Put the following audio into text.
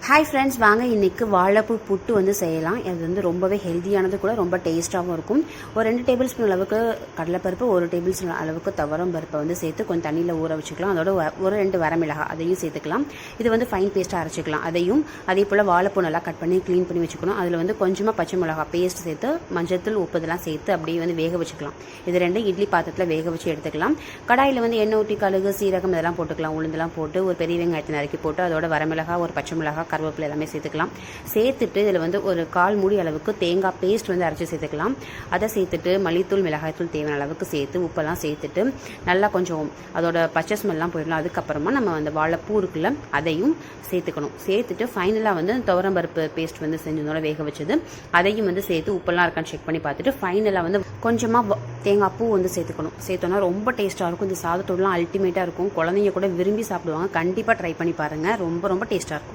Hi friends, வாங்க இன்றைக்கி வாழைப்பூ புட்டு வந்து செய்யலாம். இது வந்து ரொம்பவே ஹெல்த்தியானது கூட, ரொம்ப டேஸ்ட்டாகவும் இருக்கும். ஒரு 2 டேபிள் ஸ்பூன் அளவுக்கு கடலைப்பருப்பு, 1 டேபிள் ஸ்பூன் அளவுக்கு துவரம் பருப்பை வந்து சேர்த்து கொஞ்சம் தண்ணியில் ஊற வச்சுக்கலாம். அதோட ஒரு 2 வரமிளகாய் அதையும் சேர்த்துக்கலாம். இது வந்து ஃபைன் பேஸ்ட்டாக அரைச்சிக்கலாம். அதையும் அதே போல் வாழைப்பூ நல்லா கட் பண்ணி க்ளீன் பண்ணி வச்சுக்கணும். அதில் வந்து கொஞ்சமாக பச்சை மிளகாய் பேஸ்ட் சேர்த்து மஞ்சத்தூள் உப்பு இதெல்லாம் சேர்த்து அப்படியே வந்து வேக வச்சுக்கலாம். இது 2 இட்லி பாத்திரத்தில் வேக வச்சு எடுத்துக்கலாம். கடாயில் வந்து எண்ணெய் ஊற்றி கடுகு, சீரகம் இதெல்லாம் போட்டுக்கலாம். உளுந்தெல்லாம் போட்டு ஒரு பெரிய வெங்காயத்தை நறுக்கி போட்டு அதோட வரமிளகாய், ஒரு பச்சை மிளகாய், கருவேப்பிலை எல்லாமே சேர்த்துக்கலாம். சேர்த்துட்டு இதில் வந்து ஒரு 1/4 மூடி அளவுக்கு தேங்காய் பேஸ்ட் வந்து அரைச்சி சேர்த்துக்கலாம். அதை சேர்த்துட்டு மல்லித்தூள், மிளகாய்த்தூள் தேவையான அளவுக்கு சேர்த்து உப்பெல்லாம் சேர்த்துட்டு நல்லா கொஞ்சம் அதோட பச்சை ஸ்மெல்லாம் போயிடலாம். அதுக்கப்புறமா நம்ம அந்த வாழைப்பூ இருக்குல்ல அதையும் சேர்த்துக்கணும். சேர்த்துட்டு ஃபைனலாக வந்து துவரம்பருப்பு பேஸ்ட் வந்து செஞ்சதோட வேக வச்சது அதையும் வந்து சேர்த்து உப்பெல்லாம் இருக்கான்னு செக் பண்ணி பார்த்துட்டு ஃபைனலாக வந்து கொஞ்சமாக தேங்காய் பூ வந்து சேர்த்துக்கணும். சேர்த்தோன்னா ரொம்ப டேஸ்ட்டாக இருக்கும். இந்த சாதத்தோடலாம் அல்டிமேட்டாக இருக்கும். குழந்தைங்க கூட விரும்பி சாப்பிடுவாங்க. கண்டிப்பாக ட்ரை பண்ணி பாருங்கள். ரொம்ப ரொம்ப டேஸ்ட்டாக இருக்கும்.